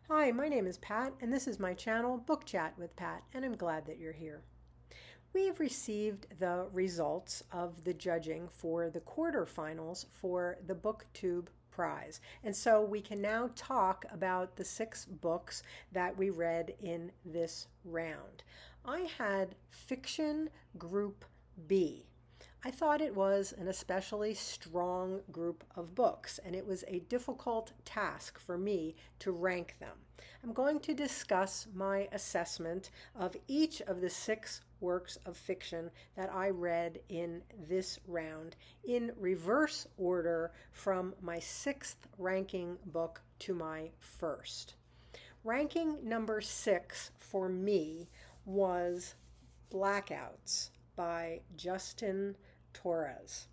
Hi, my name is Pat, and this is my channel, Book Chat with Pat, and I'm glad that you're here. We have received the results of the judging for the quarterfinals for the BookTube prize. And so we can now talk about the 6 books that we read in this round. I had Fiction Group B. I thought it was an especially strong group of books, and it was a difficult task for me to rank them. I'm going to discuss my assessment of each of the 6 works of fiction that I read in this round in reverse order from my 6th ranking book to my 1st. Ranking number 6 for me was Blackouts by Justin Torres.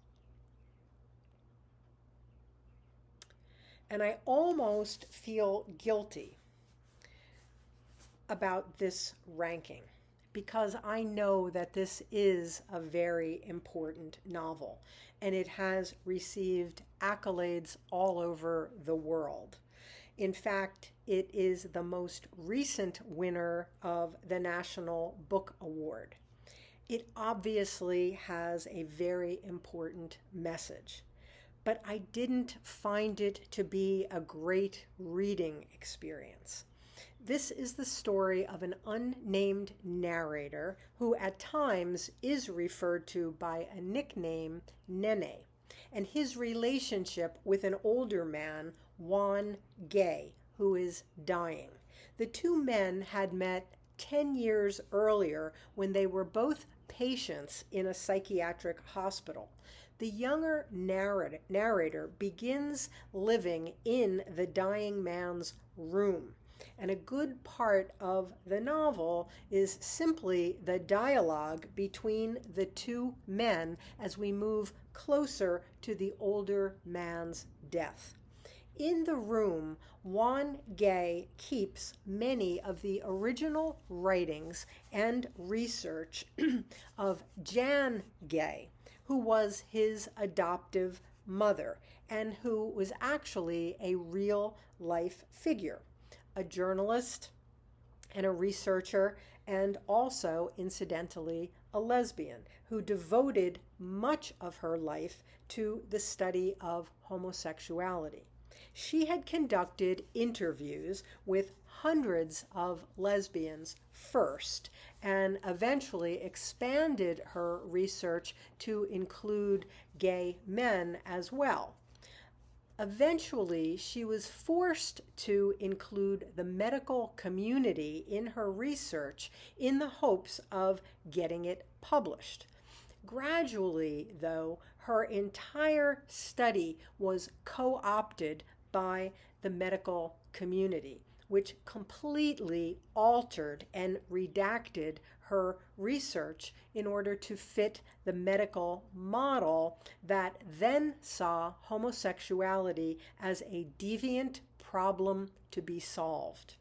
And I almost feel guilty about this ranking because I know that this is a very important novel and it has received accolades all over the world. In fact, it is the most recent winner of the National Book Award. It obviously has a very important message, but I didn't find it to be a great reading experience. This is the story of an unnamed narrator who at times is referred to by a nickname, Nene, and his relationship with an older man, Juan Gay, who is dying. The two men had met 10 years earlier when they were both patients in a psychiatric hospital. The younger narrator begins living in the dying man's room. And a good part of the novel is simply the dialogue between the two men as we move closer to the older man's death. In the room, Juan Gay keeps many of the original writings and research of Jan Gay, who was his adoptive mother and who was actually a real-life figure, a journalist and a researcher, and also, incidentally, a lesbian who devoted much of her life to the study of homosexuality. She had conducted interviews with hundreds of lesbians first and eventually expanded her research to include gay men as well. Eventually, she was forced to include the medical community in her research in the hopes of getting it published. Gradually, though, her entire study was co-opted by the medical community, which completely altered and redacted her research in order to fit the medical model that then saw homosexuality as a deviant problem to be solved.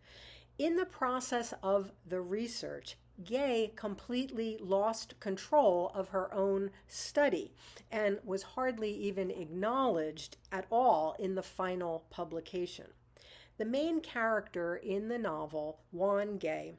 In the process of the research, Gay completely lost control of her own study and was hardly even acknowledged at all in the final publication. The main character in the novel, Juan Gay,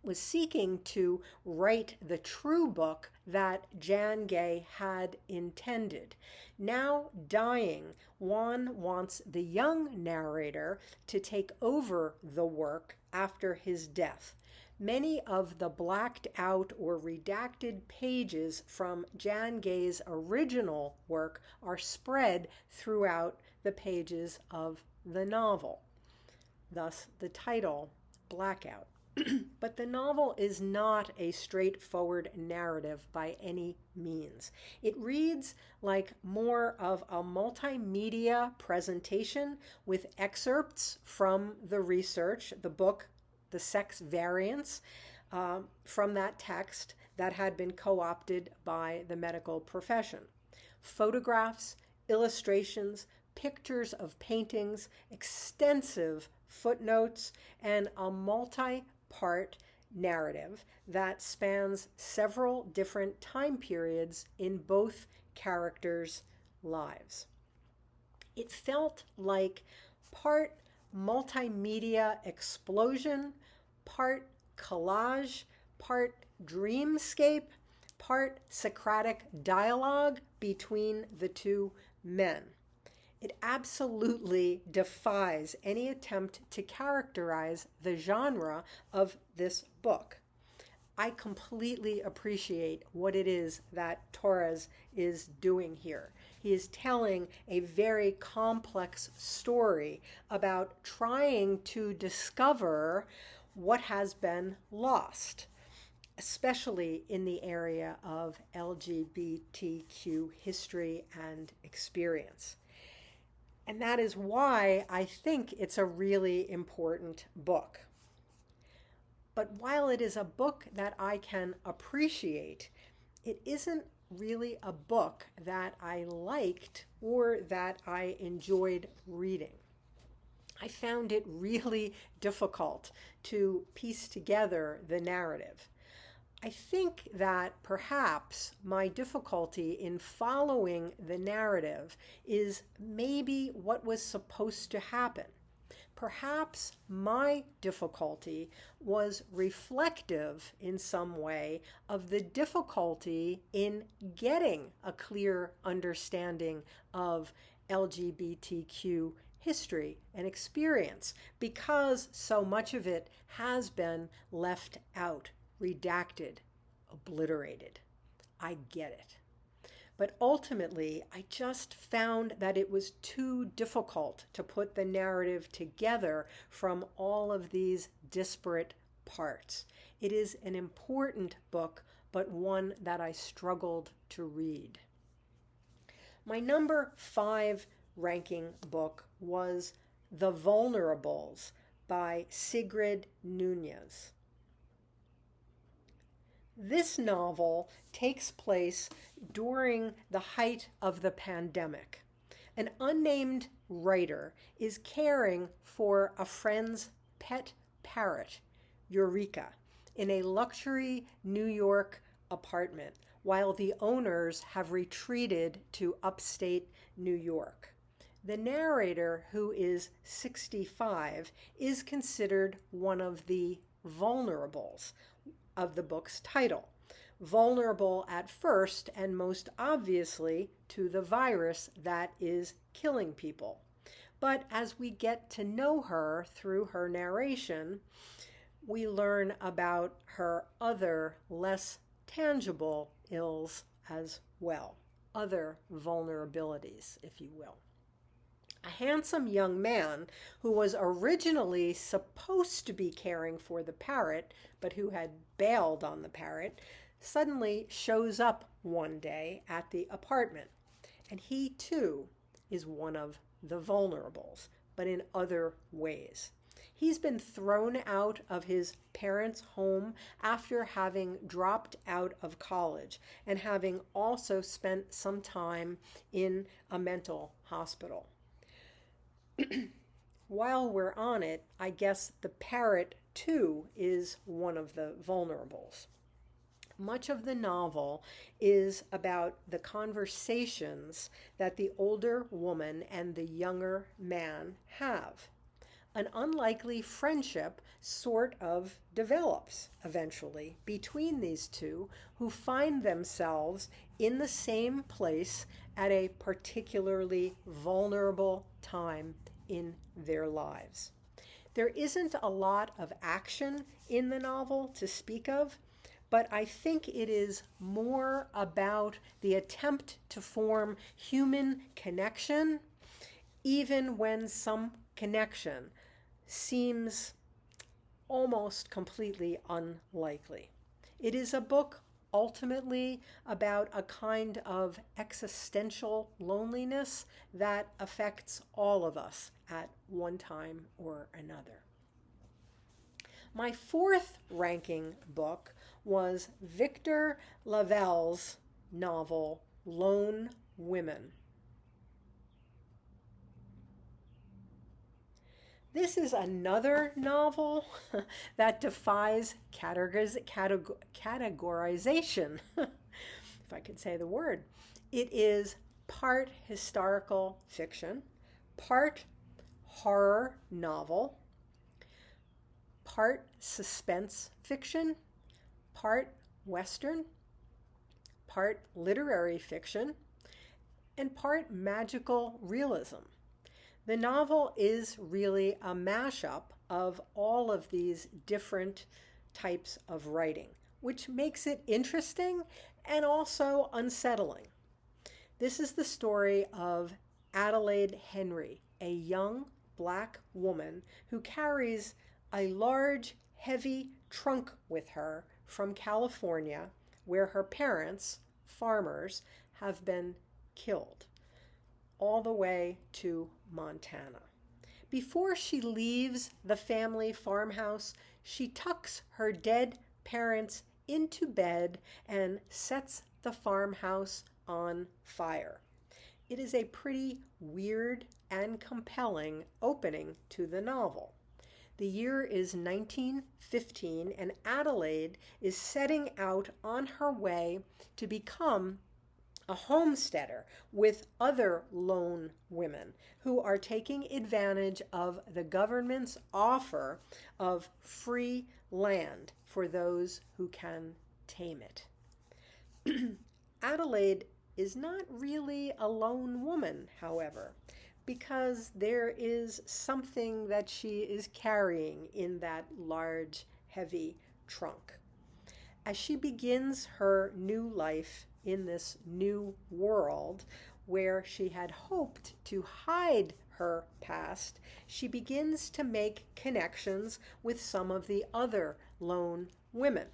was seeking to write the true book that Jan Gay had intended. Now dying, Juan wants the young narrator to take over the work after his death. Many of the blacked out or redacted pages from Jan Gay's original work are spread throughout the pages of the novel. Thus the title, Blackout. But the novel is not a straightforward narrative by any means. It reads like more of a multimedia presentation with excerpts from the research, the book, the sex variants from that text that had been co-opted by the medical profession. Photographs, illustrations, pictures of paintings, extensive footnotes, and a multi-part narrative that spans several different time periods in both characters' lives. It felt like part multimedia explosion, part collage, part dreamscape, part Socratic dialogue between the two men. It absolutely defies any attempt to characterize the genre of this book. I completely appreciate what it is that Torres is doing here. He is telling a very complex story about trying to discover what has been lost, especially in the area of LGBTQ history and experience. And that is why I think it's a really important book. But while it is a book that I can appreciate, it isn't really a book that I liked or that I enjoyed reading. I found it really difficult to piece together the narrative. I think that perhaps my difficulty in following the narrative is maybe what was supposed to happen. Perhaps my difficulty was reflective in some way of the difficulty in getting a clear understanding of LGBTQ history and experience, because so much of it has been left out, redacted, obliterated. I get it. But ultimately, I just found that it was too difficult to put the narrative together from all of these disparate parts. It is an important book, but one that I struggled to read. My number 5 ranking book was The Vulnerables by Sigrid Nunez. This novel takes place during the height of the pandemic. An unnamed writer is caring for a friend's pet parrot, Eureka, in a luxury New York apartment, while the owners have retreated to upstate New York. The narrator, who is 65, is considered one of the vulnerables of the book's title. Vulnerable at first and most obviously to the virus that is killing people. But as we get to know her through her narration, we learn about her other less tangible ills as well, other vulnerabilities, if you will. A handsome young man who was originally supposed to be caring for the parrot, but who had bailed on the parrot, suddenly shows up one day at the apartment. And he too is one of the vulnerables, but in other ways. He's been thrown out of his parents' home after having dropped out of college and having also spent some time in a mental hospital. While we're on it, I guess the parrot too is one of the vulnerables. Much of the novel is about the conversations that the older woman and the younger man have. An unlikely friendship sort of develops eventually between these two, who find themselves in the same place at a particularly vulnerable time in their lives. There isn't a lot of action in the novel to speak of, but I think it is more about the attempt to form human connection, even when some connection seems almost completely unlikely. It is a book ultimately about a kind of existential loneliness that affects all of us at one time or another. My 4th ranking book was Victor Lavalle's novel, Lone Women. This is another novel that defies categorization, if I could say the word. It is part historical fiction, part horror novel, part suspense fiction, part Western, part literary fiction, and part magical realism. The novel is really a mashup of all of these different types of writing, which makes it interesting and also unsettling. This is the story of Adelaide Henry, a young Black woman who carries a large, heavy trunk with her from California, where her parents, farmers, have been killed, all the way to Montana. Before she leaves the family farmhouse, she tucks her dead parents into bed and sets the farmhouse on fire. It is a pretty weird and compelling opening to the novel. The year is 1915, and Adelaide is setting out on her way to become a homesteader with other lone women who are taking advantage of the government's offer of free land for those who can tame it. Adelaide is not really a lone woman, however, because there is something that she is carrying in that large, heavy trunk. As she begins her new life in this new world where she had hoped to hide her past, she begins to make connections with some of the other lone women.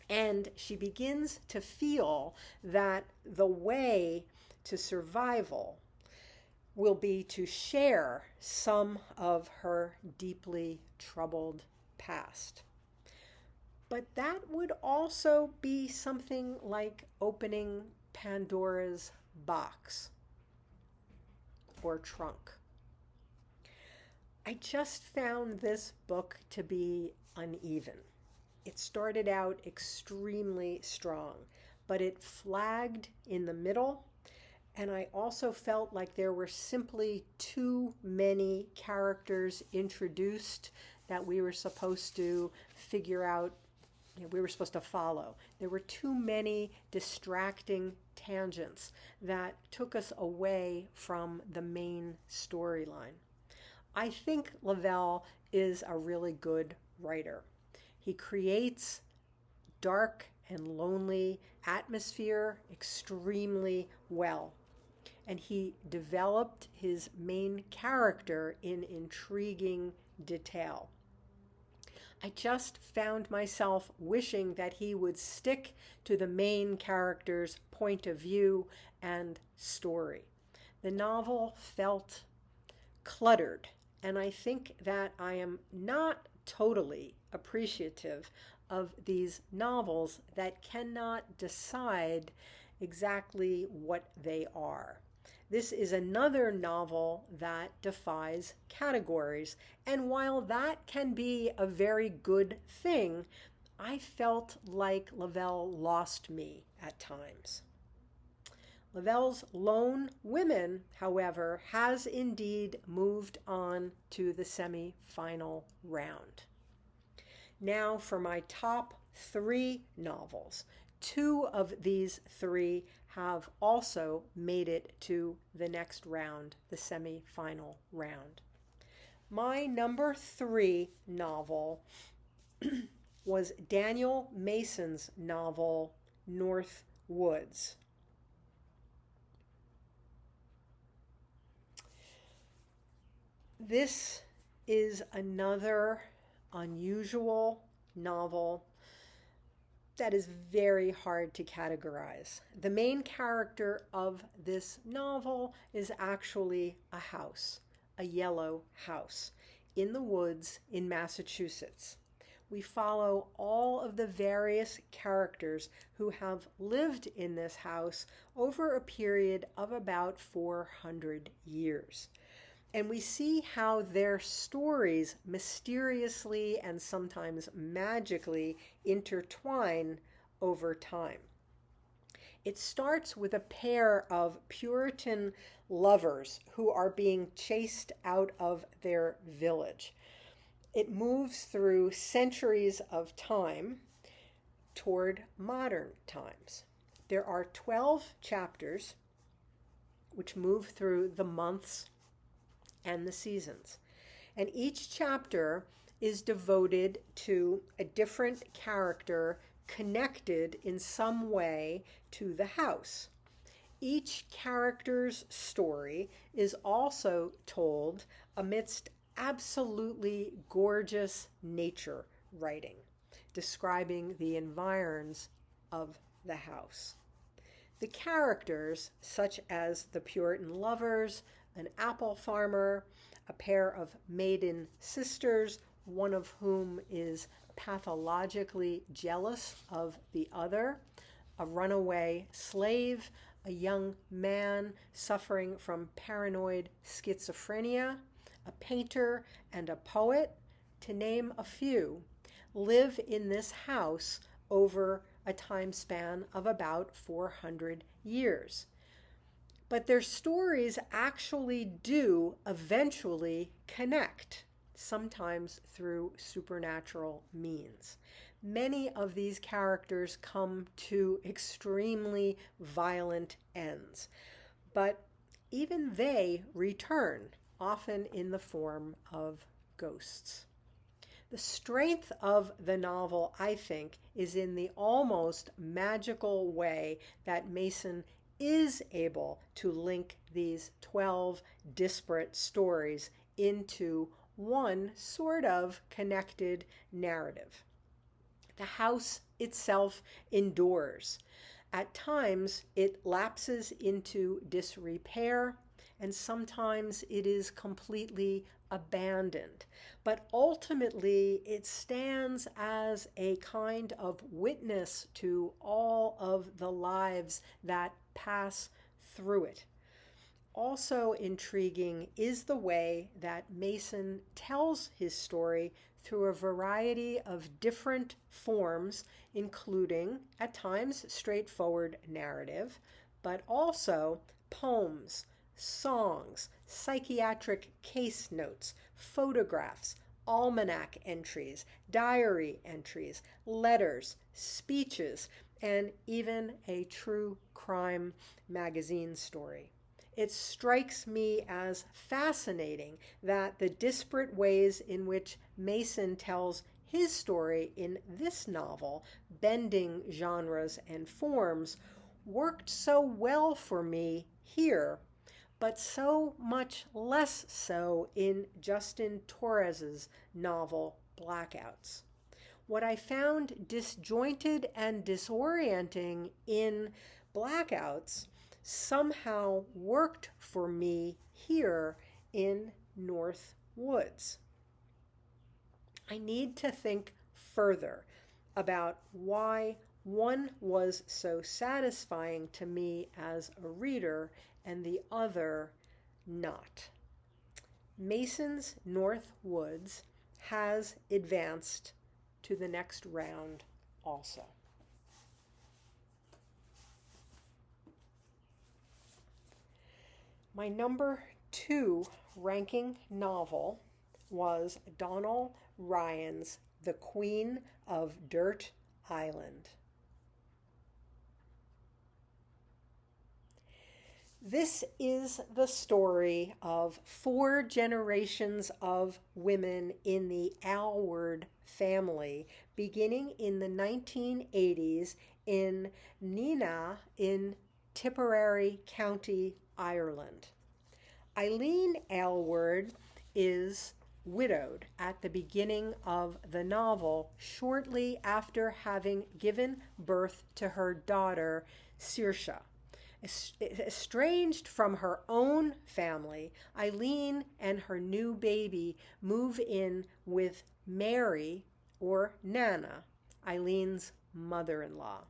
And she begins to feel that the way to survival will be to share some of her deeply troubled past. But that would also be something like opening Pandora's box or trunk. I just found this book to be uneven. It started out extremely strong, but it flagged in the middle, and I also felt like there were simply too many characters introduced that we were supposed to figure out, we were supposed to follow. There were too many distracting tangents that took us away from the main storyline. I think Lavalle is a really good writer. He creates dark and lonely atmosphere extremely well. And he developed his main character in intriguing detail. I just found myself wishing that he would stick to the main character's point of view and story. The novel felt cluttered, and I think that I am not totally appreciative of these novels that cannot decide exactly what they are. This is another novel that defies categories, and while that can be a very good thing, I felt like Lavalle lost me at times. Lavalle's Lone Women, however, has indeed moved on to the semi-final round. Now for my top 3 novels. 2 of these 3 have also made it to the next round, the semi-final round. My number 3 novel was Daniel Mason's novel, North Woods. This is another unusual novel that is very hard to categorize. The main character of this novel is actually a house, a yellow house, in the woods in Massachusetts. We follow all of the various characters who have lived in this house over a period of about 400 years. And we see how their stories mysteriously and sometimes magically intertwine over time. It starts with a pair of Puritan lovers who are being chased out of their village. It moves through centuries of time toward modern times. There are 12 chapters which move through the months and the seasons. And each chapter is devoted to a different character connected in some way to the house. Each character's story is also told amidst absolutely gorgeous nature writing, describing the environs of the house. The characters, such as the Puritan lovers, an apple farmer, a pair of maiden sisters, one of whom is pathologically jealous of the other, a runaway slave, a young man suffering from paranoid schizophrenia, a painter, and a poet, to name a few, live in this house over a time span of about 400 years. But their stories actually do eventually connect, sometimes through supernatural means. Many of these characters come to extremely violent ends, but even they return, often in the form of ghosts. The strength of the novel, I think, is in the almost magical way that Mason is able to link these 12 disparate stories into one sort of connected narrative. The house itself endures. At times, it lapses into disrepair, and sometimes it is completely abandoned. But ultimately, it stands as a kind of witness to all of the lives that pass through it. Also intriguing is the way that Mason tells his story through a variety of different forms, including, at times, straightforward narrative, but also poems, songs, psychiatric case notes, photographs, almanac entries, diary entries, letters, speeches, and even a true crime magazine story. It strikes me as fascinating that the disparate ways in which Mason tells his story in this novel, bending genres and forms, worked so well for me here, but so much less so in Justin Torres's novel Blackouts. What I found disjointed and disorienting in Blackouts somehow worked for me here in North Woods. I need to think further about why one was so satisfying to me as a reader and the other not. Mason's North Woods has advanced to the next round also. My number 2 ranking novel was Donal Ryan's The Queen of Dirt Island. This is the story of 4 generations of women in the Aylward family, beginning in the 1980s in Nunez in Tipperary County, Ireland. Eileen Aylward is widowed at the beginning of the novel, shortly after having given birth to her daughter, Saoirse. Estranged from her own family, Eileen and her new baby move in with Mary, or Nana, Eileen's mother-in-law.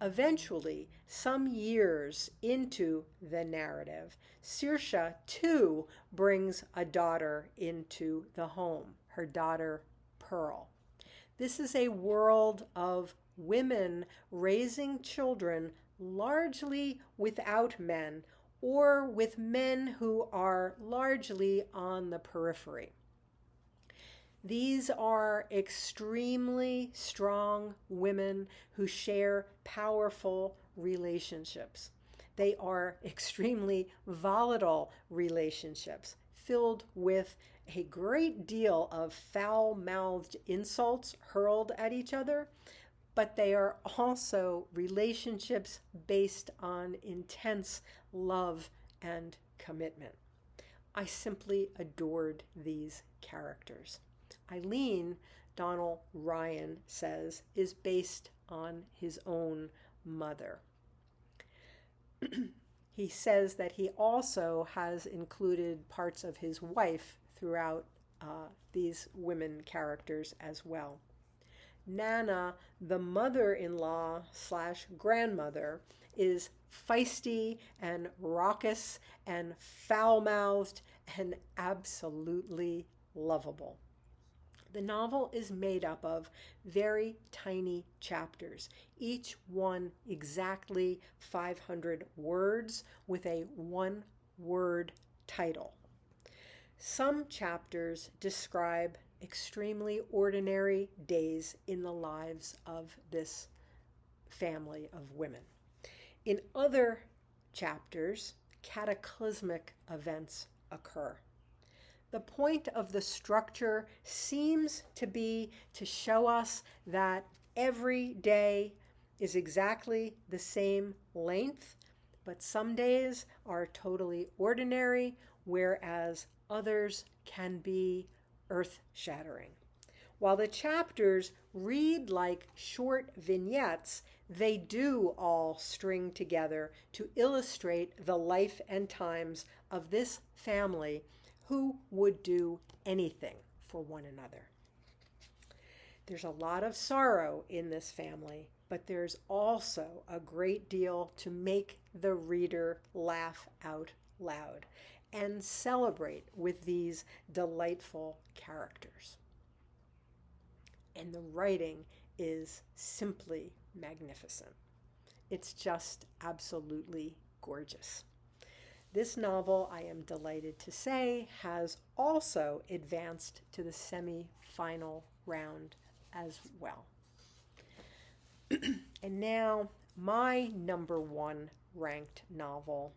Eventually, some years into the narrative, Saoirse too brings a daughter into the home, her daughter Pearl. This is a world of women raising children largely without men or with men who are largely on the periphery. These are extremely strong women who share powerful relationships. They are extremely volatile relationships filled with a great deal of foul-mouthed insults hurled at each other, but they are also relationships based on intense love and commitment. I simply adored these characters. Eileen, Donal Ryan says, is based on his own mother. He says that he also has included parts of his wife throughout these women characters as well. Nana, the mother-in-law / grandmother, is feisty and raucous and foul-mouthed and absolutely lovable. The novel is made up of very tiny chapters, each one exactly 500 words with a one-word title. Some chapters describe extremely ordinary days in the lives of this family of women. In other chapters, cataclysmic events occur. The point of the structure seems to be to show us that every day is exactly the same length, but some days are totally ordinary, whereas others can be earth-shattering. While the chapters read like short vignettes, they do all string together to illustrate the life and times of this family who would do anything for one another. There's a lot of sorrow in this family, but there's also a great deal to make the reader laugh out loud and celebrate with these delightful characters. And the writing is simply magnificent. It's just absolutely gorgeous. This novel, I am delighted to say, has also advanced to the semi-final round as well. And now, my number one ranked novel,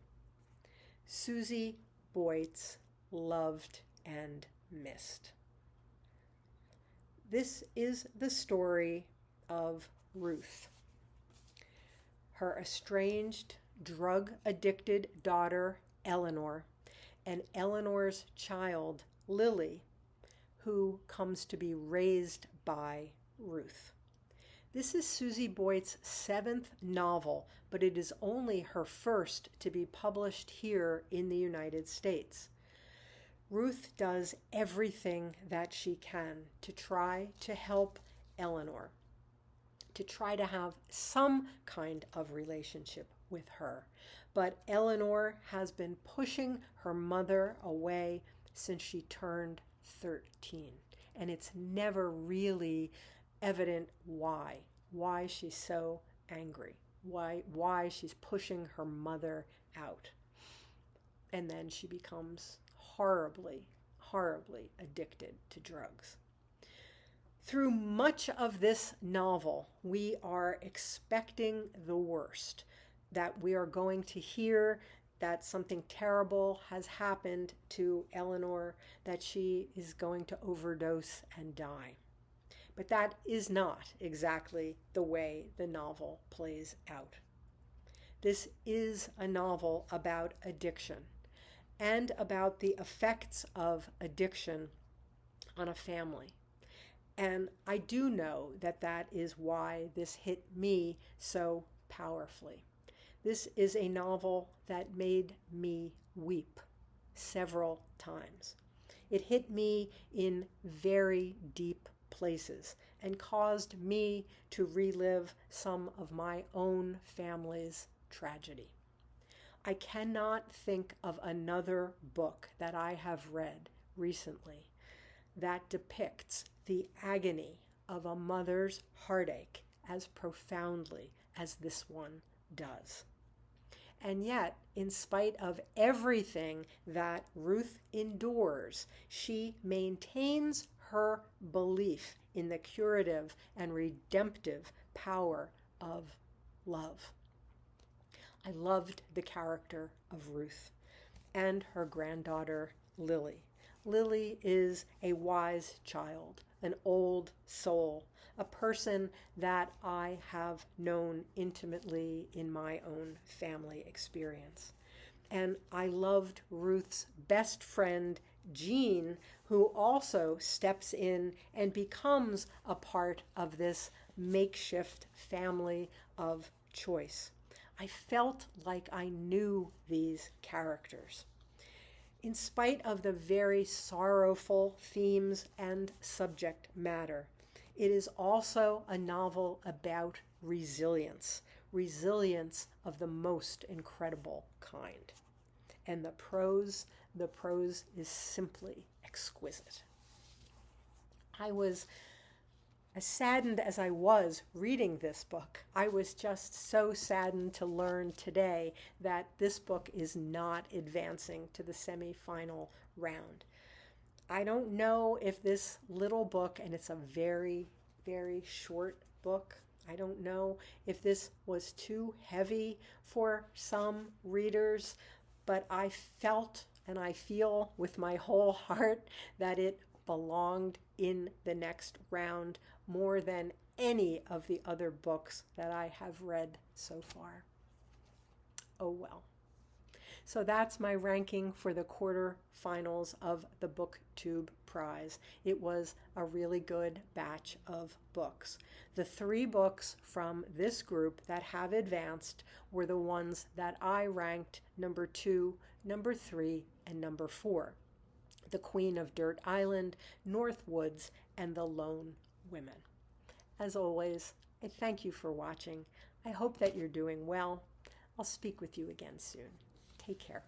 Susie Boyt's Loved and Missed. This is the story of Ruth. Her estranged, drug-addicted daughter, Eleanor, and Eleanor's child, Lily, who comes to be raised by Ruth. This is Susie Boyt's 7th novel, but it is only her first to be published here in the United States. Ruth does everything that she can to try to help Eleanor, to try to have some kind of relationship with her. But Eleanor has been pushing her mother away since she turned 13. And it's never really evident why she's so angry, why she's pushing her mother out. And then she becomes horribly, horribly addicted to drugs. Through much of this novel, we are expecting the worst, that we are going to hear that something terrible has happened to Eleanor, that she is going to overdose and die. But that is not exactly the way the novel plays out. This is a novel about addiction and about the effects of addiction on a family. And I do know that that is why this hit me so powerfully. This is a novel that made me weep several times. It hit me in very deep places and caused me to relive some of my own family's tragedy. I cannot think of another book that I have read recently that depicts the agony of a mother's heartache as profoundly as this one does. And yet, in spite of everything that Ruth endures, she maintains her belief in the curative and redemptive power of love. I loved the character of Ruth and her granddaughter, Lily. Lily is a wise child, an old soul, a person that I have known intimately in my own family experience. And I loved Ruth's best friend, Jean, who also steps in and becomes a part of this makeshift family of choice. I felt like I knew these characters. In spite of the very sorrowful themes and subject matter, it is also a novel about resilience, resilience of the most incredible kind. And the prose is simply exquisite. I was, as saddened as I was reading this book, I was just so saddened to learn today that this book is not advancing to the semifinal round. I don't know if this little book, and it's a very, very short book, I don't know if this was too heavy for some readers, but I felt and I feel with my whole heart that it belonged in the next round more than any of the other books that I have read so far. Oh well. So that's my ranking for the quarterfinals of the BookTube prize. It was a really good batch of books. The 3 books from this group that have advanced were the ones that I ranked number 2, number 3, and number 4. The Queen of Dirt Island, North Woods, and The Lone Women. As always, I thank you for watching. I hope that you're doing well. I'll speak with you again soon. Take care.